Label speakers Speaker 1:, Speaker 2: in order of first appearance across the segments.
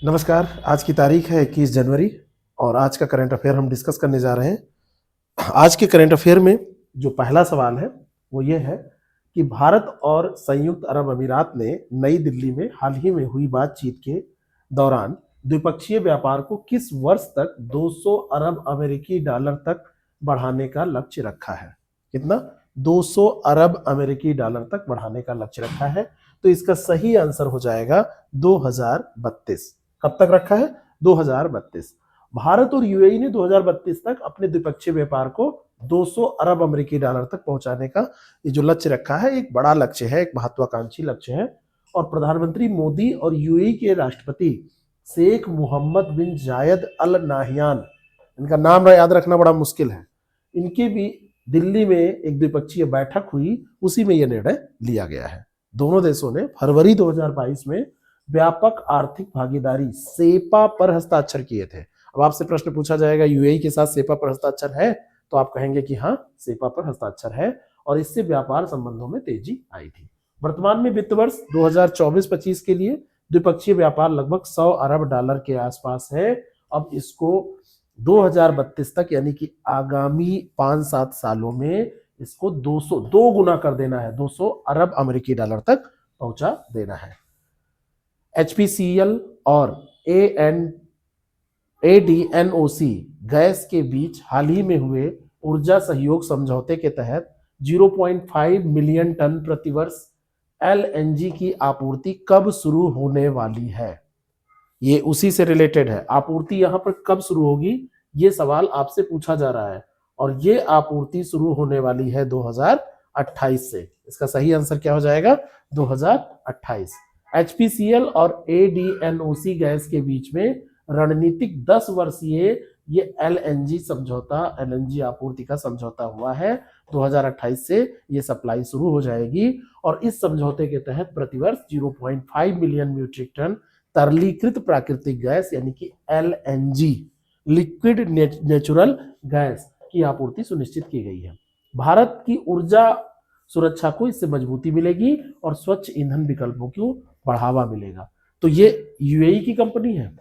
Speaker 1: नमस्कार। आज की तारीख है 21 जनवरी और आज का करंट अफेयर हम डिस्कस करने जा रहे हैं। आज के करंट अफेयर में जो पहला सवाल है वो ये है कि भारत और संयुक्त अरब अमीरात ने नई दिल्ली में हाल ही में हुई बातचीत के दौरान द्विपक्षीय व्यापार को किस वर्ष तक 200 अरब अमेरिकी डॉलर तक बढ़ाने का लक्ष्य रखा है। कितना? 200 अरब अमेरिकी डॉलर तक बढ़ाने का लक्ष्य रखा है। तो इसका सही आंसर हो जाएगा 2032। कब तक रखा है? 2032। भारत और यूएई ने 2032 तक अपने द्विपक्षीय व्यापार को 200 अरब अमेरिकी डॉलर तक पहुंचाने का ये जो लक्ष्य रखा है, एक बड़ा लक्ष्य है, एक महत्वाकांक्षी लक्ष्य है। और प्रधानमंत्री मोदी और यूएई के राष्ट्रपति शेख मोहम्मद बिन जायद अल नाहियान, इनका नाम याद रखना बड़ा मुश्किल है, इनके भी दिल्ली में एक द्विपक्षीय बैठक हुई, उसी में यह निर्णय लिया गया है। दोनों देशों ने फरवरी 2022 में व्यापक आर्थिक भागीदारी सेपा पर हस्ताक्षर किए थे। अब आपसे प्रश्न पूछा जाएगा यूएई के साथ सेपा पर हस्ताक्षर है, तो आप कहेंगे कि हाँ, सेपा पर हस्ताक्षर है और इससे व्यापार संबंधों में तेजी आई थी। वर्तमान में वित्त वर्ष 2024-25 के लिए द्विपक्षीय व्यापार लगभग 100 अरब डॉलर के आसपास है। अब इसको 2032 तक यानी कि आगामी 5-7 सालों में इसको 2 गुना कर देना है, 200 अरब अमेरिकी डॉलर तक पहुंचा देना है। HPCL और ADNOC गैस के बीच हाल ही में हुए ऊर्जा सहयोग समझौते के तहत 0.5 मिलियन टन प्रतिवर्ष LNG की आपूर्ति कब शुरू होने वाली है? ये उसी से रिलेटेड है। आपूर्ति यहां पर कब शुरू होगी, ये सवाल आपसे पूछा जा रहा है और ये आपूर्ति शुरू होने वाली है 2028 से। इसका सही आंसर क्या हो जाएगा? 2028। HPCL और ADNOC गैस के बीच में रणनीतिक 10 वर्षीय ये LNG समझौता, LNG आपूर्ति का समझौता हुआ है। 2028 से ये सप्लाई शुरू हो जाएगी और इस समझौते के तहत प्रतिवर्ष 0.5 मिलियन मीट्रिक टन तरलीकृत प्राकृतिक गैस यानी कि LNG, लिक्विड नेचुरल गैस की आपूर्ति सुनिश्चित की गई है। भारत की ऊर्जा सुरक्षा को इससे मजबूती मिलेगी और स्वच्छ ईंधन विकल्पों को बढ़ावा मिलेगा। तो ये यूएई की कंपनी है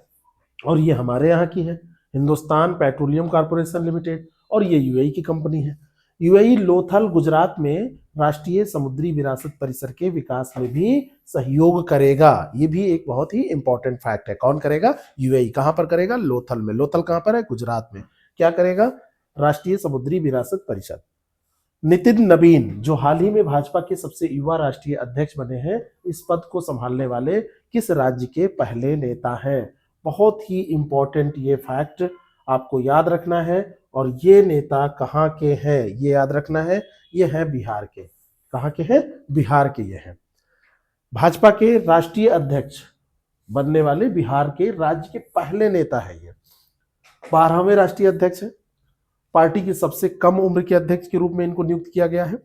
Speaker 1: और ये हमारे यहाँ की है, हिंदुस्तान पेट्रोलियम कॉर्पोरेशन लिमिटेड, और ये यूएई की कंपनी है। यूएई लोथल गुजरात में राष्ट्रीय समुद्री विरासत परिसर के विकास में भी सहयोग करेगा। ये भी एक बहुत ही इंपॉर्टेंट फैक्ट है। कौन करेगा? यूएई। कहां पर करेगा? लोथल में। लोथल कहां पर है? गुजरात में। क्या करेगा? राष्ट्रीय समुद्री विरासत परिषद। नितिन नवीन जो हाल ही में भाजपा के सबसे युवा राष्ट्रीय अध्यक्ष बने हैं, इस पद को संभालने वाले किस राज्य के पहले नेता हैं? बहुत ही इंपॉर्टेंट ये फैक्ट आपको याद रखना है। और ये नेता कहाँ के हैं ये याद रखना है। ये है बिहार के। कहाँ के हैं? बिहार के ये हैं। भाजपा के राष्ट्रीय अध्यक्ष बनने वाले बिहार के राज्य के पहले नेता है ये। 12वें राष्ट्रीय अध्यक्ष है। पार्टी की सबसे कम उम्र के अध्यक्ष के रूप में इनको नियुक्त किया गया है।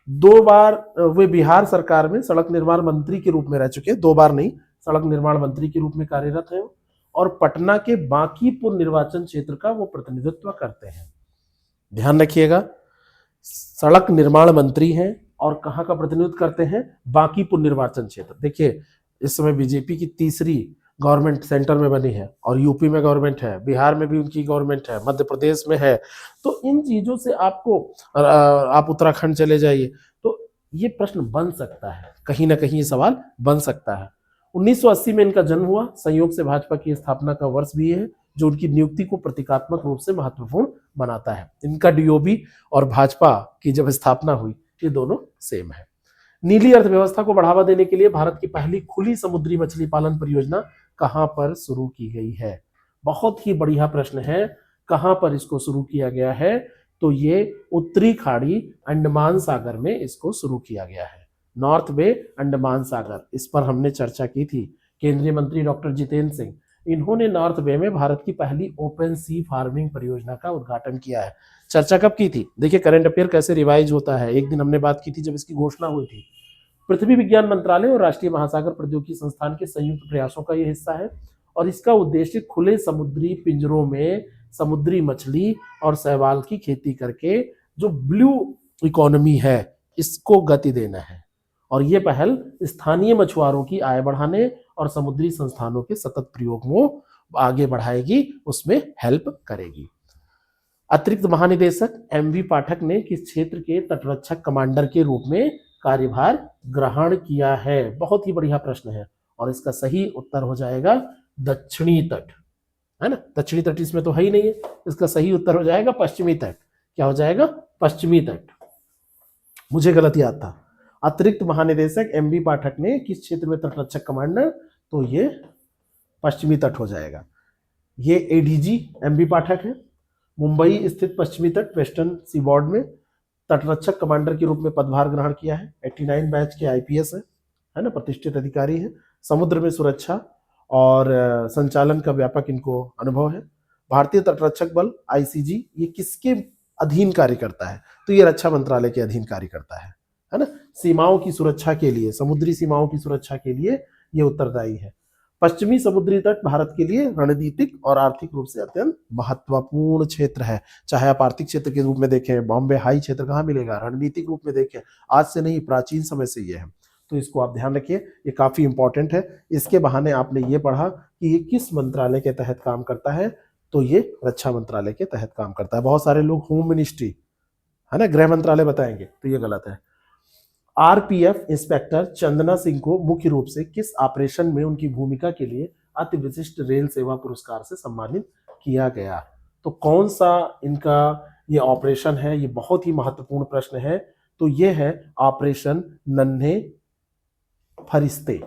Speaker 1: 2 बार वे बिहार सरकार में सड़क निर्माण मंत्री के रूप में रह चुके हैं। 2 बार नहीं, सड़क निर्माण मंत्री के रूप में कार्यरत है और पटना के बांकीपुर निर्वाचन क्षेत्र का वो प्रतिनिधित्व करते हैं। ध्यान रखिएगा, सड़क निर्माण मंत्री हैं और कहां का प्रतिनिधित्व करते हैं? बांकीपुर निर्वाचन क्षेत्र। देखिए, इस समय बीजेपी की तीसरी गवर्नमेंट सेंटर में बनी है और यूपी में गवर्नमेंट है, बिहार में भी उनकी गवर्नमेंट है, मध्य प्रदेश में है। तो इन चीजों से आपको आप उत्तराखंड चले जाइए तो ये प्रश्न बन सकता है, कहीं ना कहीं ये सवाल बन सकता है। 1980 में इनका जन्म हुआ। संयोग से भाजपा की स्थापना का वर्ष भी है, जो उनकी नियुक्ति को प्रतीकात्मक रूप से महत्वपूर्ण बनाता है। इनका डीओबी और भाजपा की जब स्थापना हुई, ये दोनों सेम है। नीली अर्थव्यवस्था को बढ़ावा देने के लिए भारत की पहली खुली समुद्री मछली पालन परियोजना कहां पर शुरू की गई है? बहुत ही बढ़िया प्रश्न है। कहां पर इसको शुरू किया गया है? तो ये उत्तरी खाड़ी अंडमान सागर में इसको शुरू किया गया है। नॉर्थ बे अंडमान सागर, इस पर हमने चर्चा की थी। केंद्रीय मंत्री डॉक्टर जितेंद्र सिंह, इन्होंने नॉर्थ बे में भारत की पहली ओपन सी फार्मिंग परियोजना का उद्घाटन किया है। चर्चा कब की थी? देखिए, करंट अफेयर कैसे रिवाइज होता है। एक दिन हमने बात की थी जब इसकी घोषणा हुई थी। पृथ्वी विज्ञान मंत्रालय और राष्ट्रीय महासागर प्रौद्योगिकी संस्थान के संयुक्त प्रयासों का यह हिस्सा है और इसका उद्देश्य खुले समुद्री पिंजरों में समुद्री मछली और शैवाल की खेती करके जो ब्लू इकोनॉमी है, इसको गति देना है। और ये पहल स्थानीय मछुआरों की आय बढ़ाने और समुद्री संस्थानों के सतत प्रयोग को आगे बढ़ाएगी, उसमें हेल्प करेगी। अतिरिक्त महानिदेशक एमवी पाठक ने किस क्षेत्र के तटरक्षक कमांडर के रूप में कार्यभार ग्रहण किया है? बहुत ही बढ़िया प्रश्न है और इसका सही उत्तर हो जाएगा दक्षिणी तट, है ना। दक्षिणी तट इसमें तो है ही नहीं है, इसका सही उत्तर हो जाएगा पश्चिमी तट। क्या हो जाएगा? पश्चिमी तट। मुझे गलत याद था। अतिरिक्त महानिदेशक एमवी पाठक ने किस क्षेत्र में तटरक्षक कमांडर, तो ये पश्चिमी तट हो जाएगा। ये एडीजी एमवी पाठक है। मुंबई स्थित पश्चिमी तट वेस्टर्न सीबॉर्ड में तटरक्षक कमांडर के रूप में पदभार ग्रहण किया है। 89 बैच के आईपीएस है ना, प्रतिष्ठित अधिकारी है। समुद्र में सुरक्षा और संचालन का व्यापक इनको अनुभव है। भारतीय तटरक्षक बल आईसीजी ये किसके अधीन कार्य करता है? तो ये रक्षा मंत्रालय के अधीन कार्य करता है ना। सीमाओं की सुरक्षा के लिए, समुद्री सीमाओं की सुरक्षा के लिए ये उत्तरदायी है। पश्चिमी समुद्री तट भारत के लिए रणनीतिक और आर्थिक रूप से अत्यंत महत्वपूर्ण क्षेत्र है। चाहे आप आर्थिक क्षेत्र के रूप में देखें, बॉम्बे हाई क्षेत्र कहाँ मिलेगा? रणनीतिक रूप में देखें, आज से नहीं, प्राचीन समय से ये है। तो इसको आप ध्यान रखिए, ये काफी इंपॉर्टेंट है। इसके बहाने आपने ये पढ़ा कि ये किस मंत्रालय के तहत काम करता है, तो ये रक्षा मंत्रालय के तहत काम करता है। बहुत सारे लोग होम मिनिस्ट्री, है ना, गृह मंत्रालय बताएंगे, तो ये गलत है। आरपीएफ इंस्पेक्टर चंदना सिंह को मुख्य रूप से किस ऑपरेशन में उनकी भूमिका के लिए अति विशिष्ट रेल सेवा पुरस्कार से सम्मानित किया गया? तो कौन सा इनका ये ऑपरेशन है? ये बहुत ही महत्वपूर्ण प्रश्न है। तो ये है ऑपरेशन नन्हे फरिश्ते,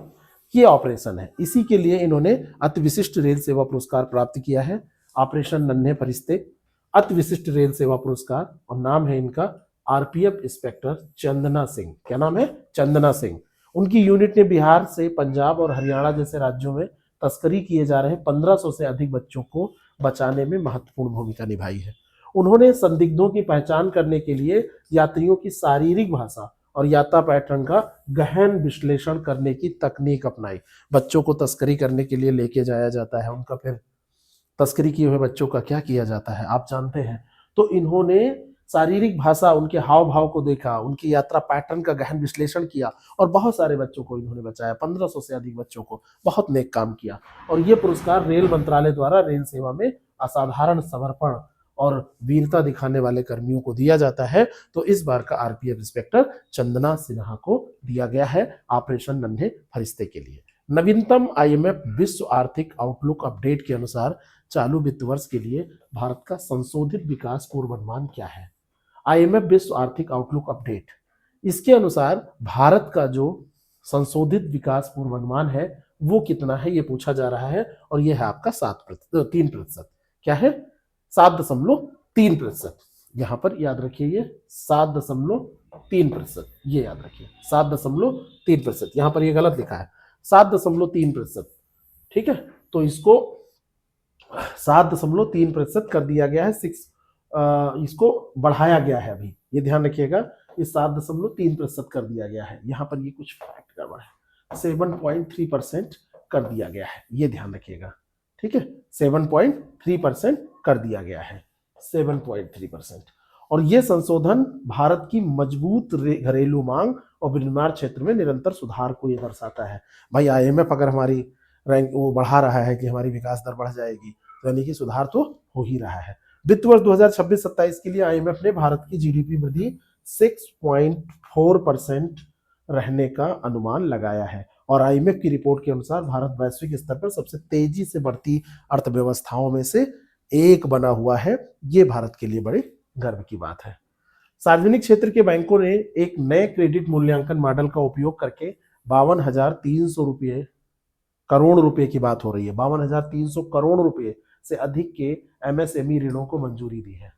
Speaker 1: ये ऑपरेशन है। इसी के लिए इन्होंने अति विशिष्ट रेल सेवा पुरस्कार प्राप्त किया है। ऑपरेशन नन्हे फरिश्ते, अति विशिष्ट रेल सेवा पुरस्कार, और नाम है इनका आरपीएफ इंस्पेक्टर चंदना सिंह। क्या नाम है? चंदना सिंह। उनकी यूनिट ने बिहार से पंजाब और हरियाणा जैसे राज्यों में तस्करी किए जा रहे 1500 से अधिक बच्चों को बचाने में महत्वपूर्ण भूमिका निभाई है। उन्होंने संदिग्धों की पहचान करने के लिए यात्रियों की शारीरिक भाषा और यात्रा पैटर्न का गहन विश्लेषण करने की तकनीक अपनाई। बच्चों को तस्करी करने के लिए लेके जाया जाता है, उनका फिर तस्करी किए हुए बच्चों का क्या किया जाता है आप जानते हैं। तो इन्होंने शारीरिक भाषा, उनके हाव भाव को देखा, उनकी यात्रा पैटर्न का गहन विश्लेषण किया और बहुत सारे बच्चों को इन्होंने बचाया, 1500 से अधिक बच्चों को। बहुत नेक काम किया। और ये पुरस्कार रेल मंत्रालय द्वारा रेल सेवा में असाधारण समर्पण और वीरता दिखाने वाले कर्मियों को दिया जाता है। तो इस बार का आरपीएफ इंस्पेक्टर चंदना सिन्हा को दिया गया है ऑपरेशन नन्हे फरिश्ते के लिए। नवीनतम आईएमएफ विश्व आर्थिक आउटलुक अपडेट के अनुसार चालू वित्त वर्ष के लिए भारत का संशोधित विकास पूर्वानुमान क्या है? आईएमएफ विश्व आर्थिक आउटलुक अपडेट, इसके अनुसार भारत का जो संशोधित विकास पूर्वानुमान है वो कितना है, ये पूछा जा रहा है। और ये है आपका 3%। क्या है? 7.3%। यहां पर याद रखिए, ये 7.3%, ये याद रखिए 7.3%। यहां पर ये गलत लिखा है 7.3%। ठीक है, तो इसको 7.3% कर दिया गया है। इसको बढ़ाया गया है अभी, ये ध्यान रखिएगा। ये 7.3% कर दिया गया है। यहाँ पर ये कुछ फैक्ट गड़बड़ है, 7.3% कर दिया गया है, ये ध्यान रखिएगा। ठीक है, 7.3% कर दिया गया है, 7.3%। और ये संशोधन भारत की मजबूत घरेलू मांग और विनिर्माण क्षेत्र में निरंतर सुधार को ये दर्शाता है। भाई आईएमएफ अगर हमारी रैंक वो बढ़ा रहा है कि हमारी विकास दर बढ़ जाएगी, तो यानी कि सुधार तो हो ही रहा है। वित्त वर्ष 2026-27 के लिए आईएमएफ ने भारत की जीडीपी वृद्धि 6.4% रहने का अनुमान लगाया है। और आईएमएफ की रिपोर्ट के अनुसार भारत वैश्विक स्तर पर सबसे तेजी से बढ़ती अर्थव्यवस्थाओं में से एक बना हुआ है। ये भारत के लिए बड़े गर्व की बात है। सार्वजनिक क्षेत्र के बैंकों ने एक नए क्रेडिट मूल्यांकन मॉडल का उपयोग करके 52,300 करोड़ रुपए की बात हो रही है, 52,300 करोड़ रुपए से अधिक के एमएसएमई ऋणों को मंजूरी दी है।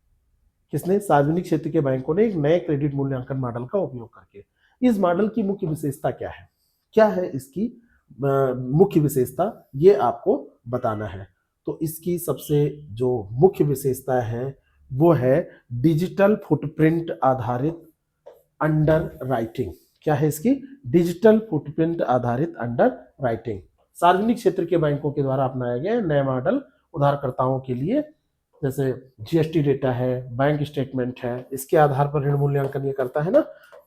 Speaker 1: किसने? सार्वजनिक क्षेत्र के बैंकों ने एक नए क्रेडिट मूल्यांकन मॉडल का उपयोग करके। इस मॉडल की मुख्य विशेषता क्या है? क्या है इसकी मुख्य विशेषता, ये आपको बताना है। तो इसकी सबसे जो मुख्य विशेषता है वो है डिजिटल फुटप्रिंट आधारित अंडर राइटिंग। क्या है इसकी? डिजिटल फुटप्रिंट आधारित अंडर राइटिंग। सार्वजनिक क्षेत्र के बैंकों के द्वारा अपनाया गया नया मॉडल उधारकर्ताओं के लिए, जैसे जीएसटी डेटा है, बैंक स्टेटमेंट है, इसके आधार पर ऋण मूल्यांकन ये करता है ना,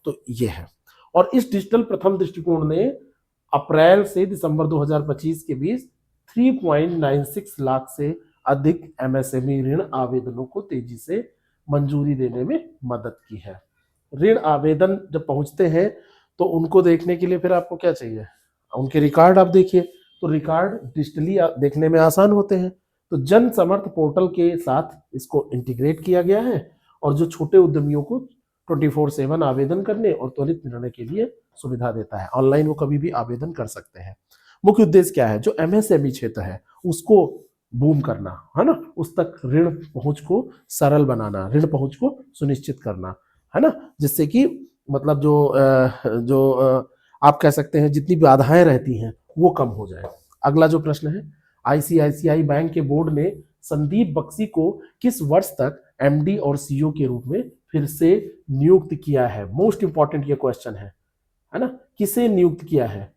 Speaker 1: तो ये है। और इस डिजिटल प्रथम दृष्टिकोण ने अप्रैल से दिसंबर 2025 के बीच 3.96 लाख से अधिक एमएसएमई ऋण आवेदनों को तेजी से मंजूरी देने में मदद की है। ऋण आवेदन जब पहुंचते हैं तो उनको देखने के लिए फिर आपको क्या चाहिए, उनके रिकॉर्ड आप देखिए, तो रिकॉर्ड डिजिटली देखने में आसान होते हैं। तो जन समर्थ पोर्टल के साथ इसको इंटीग्रेट किया गया है और जो छोटे उद्यमियों को 24/7 आवेदन करने और त्वरित निर्णय के लिए सुविधा देता है। ऑनलाइन वो कभी भी आवेदन कर सकते हैं। मुख्य उद्देश्य क्या है, जो एमएसएमई क्षेत्र है उसको बूम करना है ना, उस तक ऋण पहुंच को सरल बनाना, ऋण पहुंच को सुनिश्चित करना है ना, जिससे कि मतलब जो आप कह सकते हैं जितनी बाधाएं रहती हैं वो कम हो जाए। अगला जो प्रश्न है, आईसीआईसीआई बैंक के बोर्ड ने संदीप बख्शी को किस वर्ष तक एमडी और सीईओ के रूप में फिर से नियुक्त किया है? मोस्ट इंपॉर्टेंट ये क्वेश्चन है ना, किसे नियुक्त किया है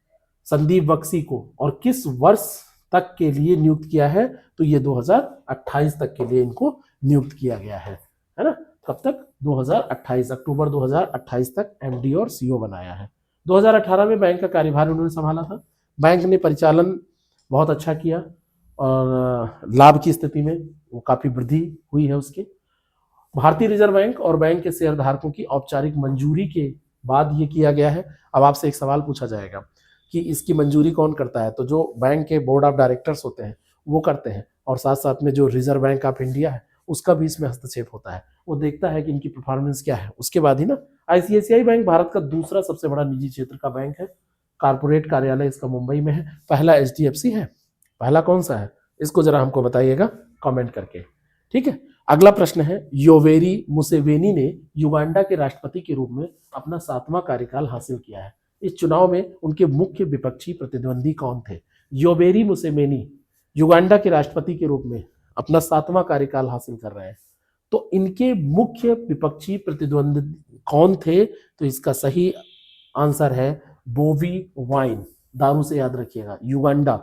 Speaker 1: संदीप बख्शी को और किस वर्ष तक के लिए नियुक्त किया है? तो ये 2028 तक के लिए इनको नियुक्त किया गया है ना। कब तक? 2028, अक्टूबर 2028 तक एमडी और सीईओ बनाया है। 2018 में बैंक का कार्यभार उन्होंने संभाला था। बैंक ने परिचालन बहुत अच्छा किया और लाभ की स्थिति में वो काफी वृद्धि हुई है उसकी। भारतीय रिजर्व बैंक और बैंक के शेयर धारकों की औपचारिक मंजूरी के बाद ये किया गया है। अब आपसे एक सवाल पूछा जाएगा कि इसकी मंजूरी कौन करता है? तो जो बैंक के बोर्ड ऑफ डायरेक्टर्स होते हैं वो करते हैं, और साथ साथ में जो रिजर्व बैंक ऑफ इंडिया है उसका भी इसमें हस्तक्षेप होता है। वो देखता है कि इनकी परफॉर्मेंस क्या है, उसके बाद ही ना। आईसीआईसीआई बैंक भारत का दूसरा सबसे बड़ा निजी क्षेत्र का बैंक है। कारपोरेट कार्यालय इसका मुंबई में है। पहला एचडीएफसी है। पहला कौन सा है? इसको जरा हमको बताइएगा कमेंट करके, ठीक है। अगला प्रश्न है, योवेरी मुसेवेनी ने युगांडा के राष्ट्रपति के रूप में अपना 7वां कार्यकाल हासिल किया है। इस चुनाव में उनके मुख्य विपक्षी प्रतिद्वंदी कौन थे? योवेरी मुसेवेनी युगांडा के राष्ट्रपति के रूप में अपना 7वां कार्यकाल हासिल कर रहे हैं, तो इनके मुख्य विपक्षी प्रतिद्वंदी कौन थे? तो इसका सही आंसर है बॉबी वाइन। दारू से याद रखिएगा, युगांडा,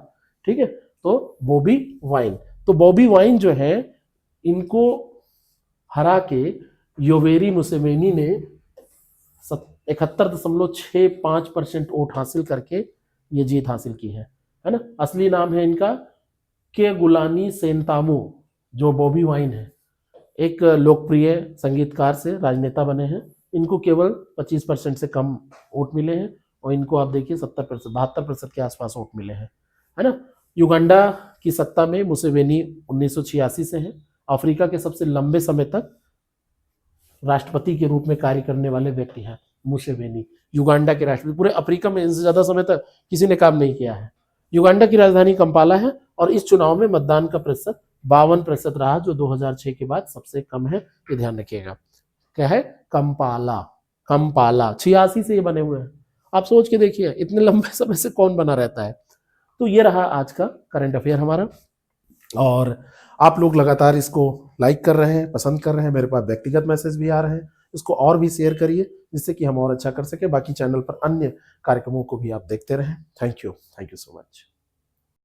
Speaker 1: ठीक है। तो बॉबी वाइन, तो बॉबी वाइन जो है इनको हरा के योवेरी मुसेवेनी ने 71.65% वोट हासिल करके ये जीत हासिल की है ना। असली नाम है इनका केगुलानी सेंतामो। जो बॉबी वाइन है एक लोकप्रिय संगीतकार से राजनेता बने हैं। इनको केवल 25% से कम वोट मिले हैं और इनको आप देखिए 70%, 72% के आसपास वोट मिले हैं, है ना। युगांडा की सत्ता में मुसेवेनी 1986 से हैं। अफ्रीका के सबसे लंबे समय तक राष्ट्रपति के रूप में कार्य करने वाले व्यक्ति हैं मुसेवेनी, युगांडा के राष्ट्रपति। पूरे अफ्रीका में इनसे ज्यादा समय तक किसी ने काम नहीं किया है। युगांडा की राजधानी कंपाला है और इस चुनाव में मतदान का प्रतिशत 52% रहा, जो 2006 के बाद सबसे कम है। ये ध्यान रखिएगा। क्या है? कंपाला। कंपाला 86 से ये बने हुए हैं। आप सोच के देखिए इतने लंबे समय से कौन बना रहता है। तो ये रहा आज का करंट अफेयर हमारा, और आप लोग लगातार इसको लाइक कर रहे हैं, पसंद कर रहे हैं। मेरे पास व्यक्तिगत मैसेज भी आ रहे हैं, इसको और भी शेयर करिए जिससे कि हम और अच्छा कर सके। बाकी चैनल पर अन्य कार्यक्रमों को भी आप देखते रहें। Thank you so much.